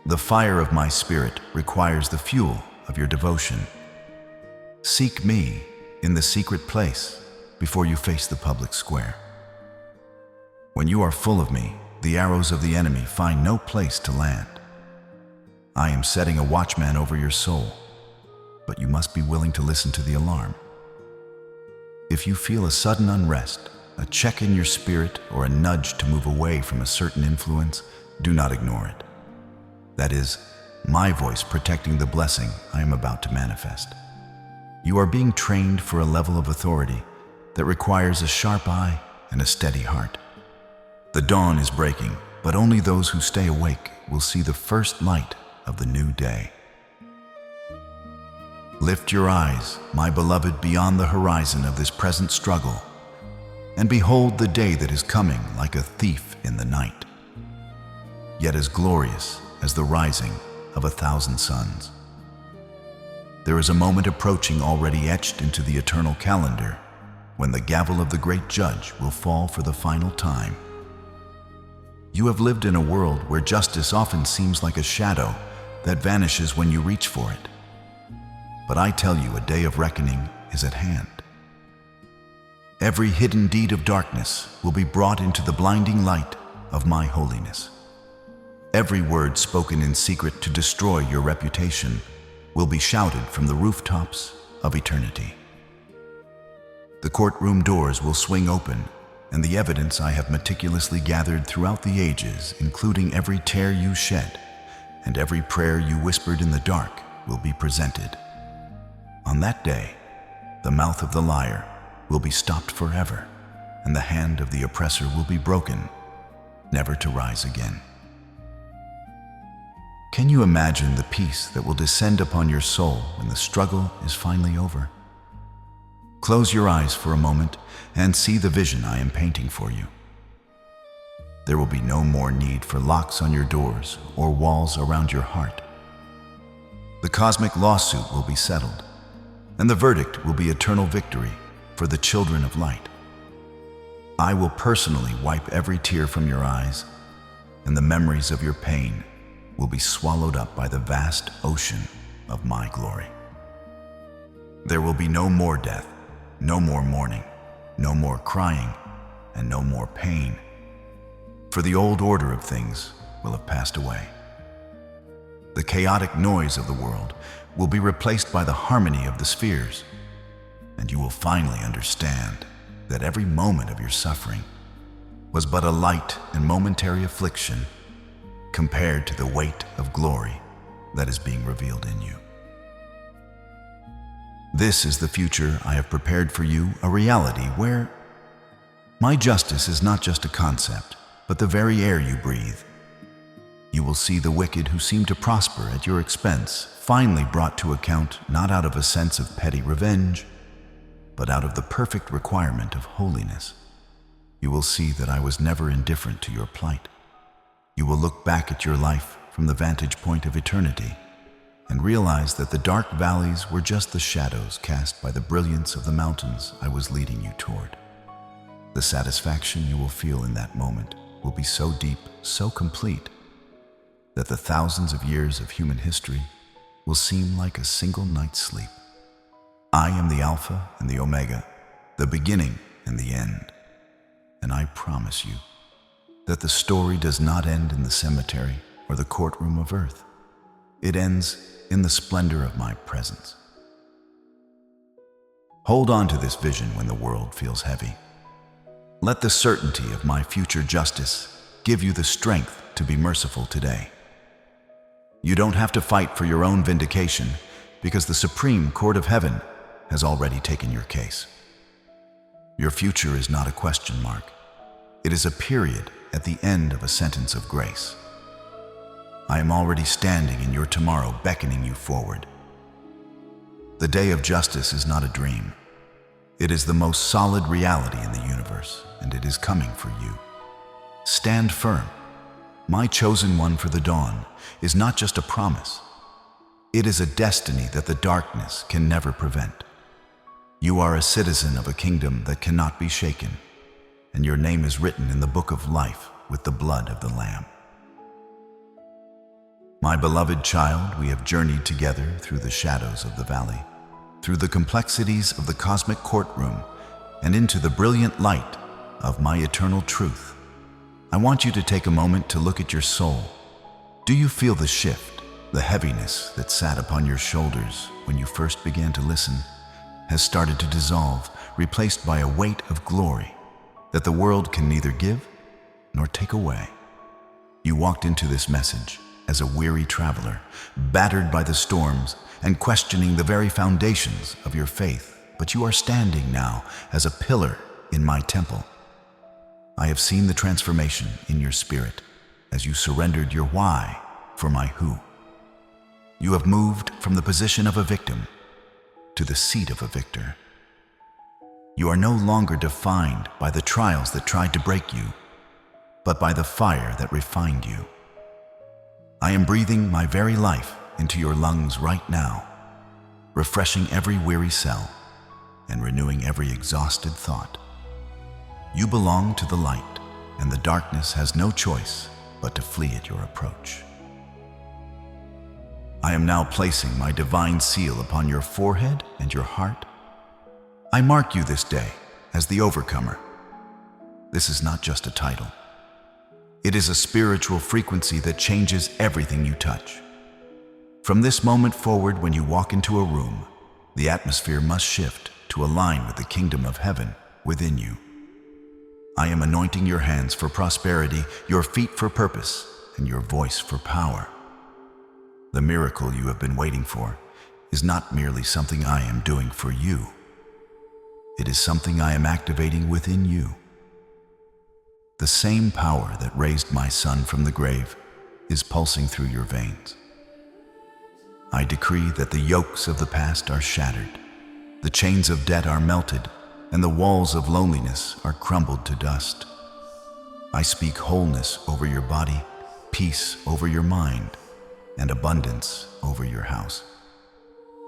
Speaker 1: The fire of my spirit requires the fuel of your devotion. Seek me in the secret place before you face the public square. When you are full of me, the arrows of the enemy find no place to land. I am setting a watchman over your soul, but you must be willing to listen to the alarm. If you feel a sudden unrest, a check in your spirit, or a nudge to move away from a certain influence, do not ignore it. That is my voice protecting the blessing I am about to manifest. You are being trained for a level of authority that requires a sharp eye and a steady heart. The dawn is breaking, but only those who stay awake will see the first light of the new day. Lift your eyes, my beloved, beyond the horizon of this present struggle, and behold the day that is coming like a thief in the night, yet as glorious as the rising of 1,000 suns. There is a moment approaching, already etched into the eternal calendar, when the gavel of the great judge will fall for the final time. You have lived in a world where justice often seems like a shadow that vanishes when you reach for it. But I tell you, a day of reckoning is at hand. Every hidden deed of darkness will be brought into the blinding light of my holiness. Every word spoken in secret to destroy your reputation will be shouted from the rooftops of eternity. The courtroom doors will swing open, and the evidence I have meticulously gathered throughout the ages, including every tear you shed and every prayer you whispered in the dark, will be presented. On that day, the mouth of the liar will be stopped forever, and the hand of the oppressor will be broken, never to rise again. Can you imagine the peace that will descend upon your soul when the struggle is finally over? Close your eyes for a moment and see the vision I am painting for you. There will be no more need for locks on your doors or walls around your heart. The cosmic lawsuit will be settled, and the verdict will be eternal victory for the children of light. I will personally wipe every tear from your eyes, and the memories of your pain will be swallowed up by the vast ocean of my glory. There will be no more death, no more mourning, no more crying, and no more pain, for the old order of things will have passed away. The chaotic noise of the world will be replaced by the harmony of the spheres, and you will finally understand that every moment of your suffering was but a light and momentary affliction compared to the weight of glory that is being revealed in you. This is the future I have prepared for you, a reality where my justice is not just a concept, but the very air you breathe. You will see the wicked who seem to prosper at your expense finally brought to account, not out of a sense of petty revenge, but out of the perfect requirement of holiness. You will see that I was never indifferent to your plight. You will look back at your life from the vantage point of eternity and realize that the dark valleys were just the shadows cast by the brilliance of the mountains I was leading you toward. The satisfaction you will feel in that moment will be so deep, so complete, that the thousands of years of human history will seem like a single night's sleep. I am the Alpha and the Omega, the beginning and the end. And I promise you that the story does not end in the cemetery or the courtroom of earth. It ends in the splendor of my presence. Hold on to this vision when the world feels heavy. Let the certainty of my future justice give you the strength to be merciful today. You don't have to fight for your own vindication because the Supreme Court of Heaven has already taken your case. Your future is not a question mark. It is a period at the end of a sentence of grace. I am already standing in your tomorrow, beckoning you forward. The day of justice is not a dream. It is the most solid reality in the universe, and it is coming for you. Stand firm. My chosen one for the dawn is not just a promise. It is a destiny that the darkness can never prevent. You are a citizen of a kingdom that cannot be shaken, and your name is written in the book of life with the blood of the Lamb. My beloved child, we have journeyed together through the shadows of the valley, through the complexities of the cosmic courtroom, and into the brilliant light of my eternal truth. I want you to take a moment to look at your soul. Do you feel the shift, the heaviness that sat upon your shoulders when you first began to listen has started to dissolve, replaced by a weight of glory that the world can neither give nor take away? You walked into this message as a weary traveler, battered by the storms and questioning the very foundations of your faith, but you are standing now as a pillar in my temple. I have seen the transformation in your spirit as you surrendered your why for my who. You have moved from the position of a victim to the seat of a victor. You are no longer defined by the trials that tried to break you, but by the fire that refined you. I am breathing my very life into your lungs right now, refreshing every weary cell and renewing every exhausted thought. You belong to the light, and the darkness has no choice but to flee at your approach. I am now placing my divine seal upon your forehead and your heart. I mark you this day as the overcomer. This is not just a title. It is a spiritual frequency that changes everything you touch. From this moment forward, when you walk into a room, the atmosphere must shift to align with the kingdom of heaven within you. I am anointing your hands for prosperity, your feet for purpose, and your voice for power. The miracle you have been waiting for is not merely something I am doing for you. It is something I am activating within you. The same power that raised my son from the grave is pulsing through your veins. I decree that the yokes of the past are shattered, the chains of debt are melted, and the walls of loneliness are crumbled to dust. I speak wholeness over your body, peace over your mind, and abundance over your house.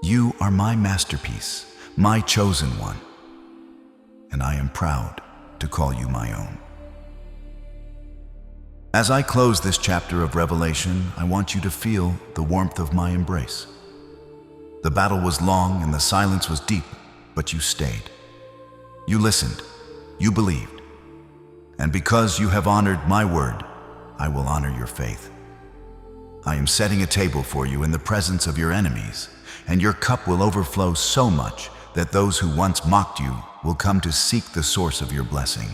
Speaker 1: You are my masterpiece, my chosen one, and I am proud to call you my own. As I close this chapter of Revelation, I want you to feel the warmth of my embrace. The battle was long and the silence was deep, but you stayed. You listened, you believed, and because you have honored my word, I will honor your faith. I am setting a table for you in the presence of your enemies, and your cup will overflow so much that those who once mocked you will come to seek the source of your blessing.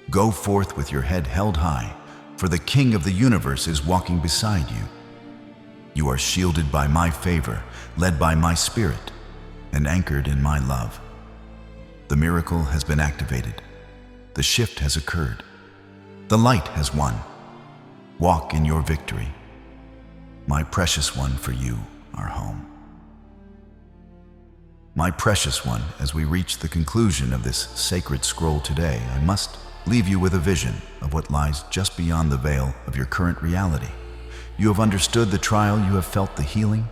Speaker 1: Go forth with your head held high, for the King of the universe is walking beside you. You are shielded by my favor, led by my spirit, and anchored in my love. The miracle has been activated. The shift has occurred. The light has won. Walk in your victory. My precious one, for you are home. My precious one, as we reach the conclusion of this sacred scroll today, I must leave you with a vision of what lies just beyond the veil of your current reality. You have understood the trial, you have felt the healing,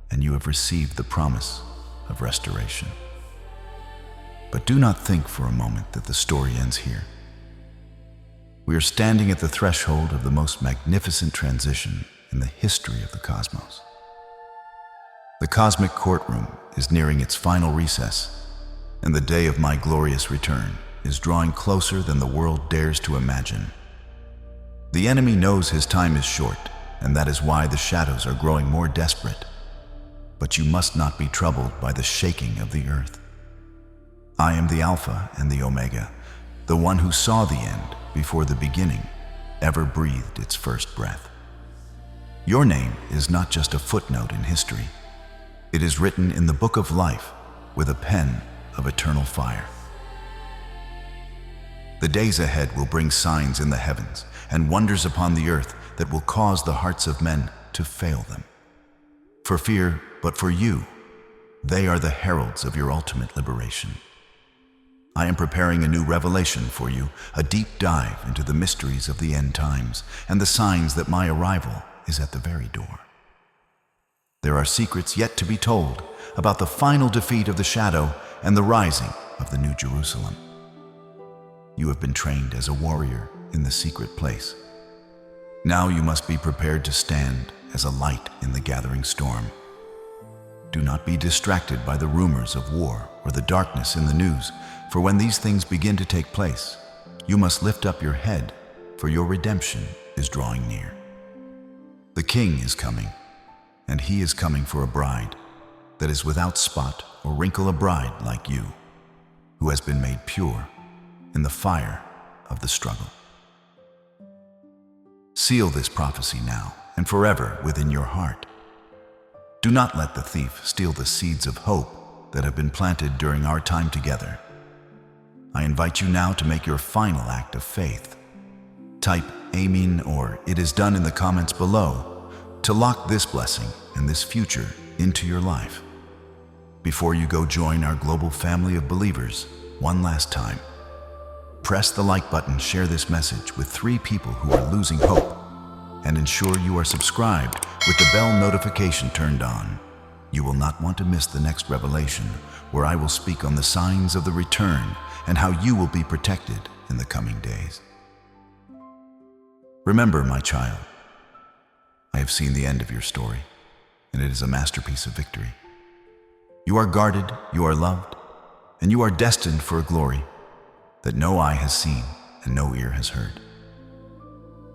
Speaker 1: and you have received the promise of restoration. But do not think for a moment that the story ends here. We are standing at the threshold of the most magnificent transition in the history of the cosmos. The cosmic courtroom is nearing its final recess, and the day of my glorious return is drawing closer than the world dares to imagine. The enemy knows his time is short, and that is why the shadows are growing more desperate. But you must not be troubled by the shaking of the earth. I am the Alpha and the Omega, the one who saw the end before the beginning ever breathed its first breath. Your name is not just a footnote in history. It is written in the book of life with a pen of eternal fire. The days ahead will bring signs in the heavens and wonders upon the earth that will cause the hearts of men to fail them. For fear, but for you, they are the heralds of your ultimate liberation. I am preparing a new revelation for you, a deep dive into the mysteries of the end times and the signs that my arrival is at the very door. There are secrets yet to be told about the final defeat of the shadow and the rising of the New Jerusalem. You have been trained as a warrior in the secret place. Now you must be prepared to stand as a light in the gathering storm. Do not be distracted by the rumors of war or the darkness in the news, for when these things begin to take place, you must lift up your head, for your redemption is drawing near. The King is coming, and he is coming for a bride that is without spot or wrinkle, a bride like you, who has been made pure in the fire of the struggle. Seal this prophecy now and forever within your heart. Do not let the thief steal the seeds of hope that have been planted during our time together. I invite you now to make your final act of faith. Type Amen or It is done in the comments below to lock this blessing and this future into your life. Before you go join our global family of believers one last time, press the like button, share this message with 3 people who are losing hope, and ensure you are subscribed with the bell notification turned on. You will not want to miss the next revelation, where I will speak on the signs of the return and how you will be protected in the coming days. Remember, my child, I have seen the end of your story, and it is a masterpiece of victory. You are guarded, you are loved, and you are destined for a glory that no eye has seen and no ear has heard.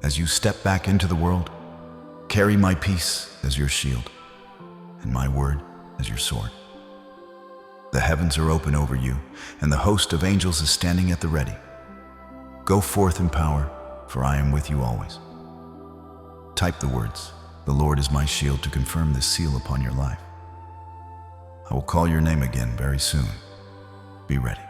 Speaker 1: As you step back into the world, carry my peace as your shield and my word as your sword. The heavens are open over you, and the host of angels is standing at the ready. Go forth in power, for I am with you always. Type the words, "The Lord is my shield," to confirm this seal upon your life. I will call your name again very soon. Be ready.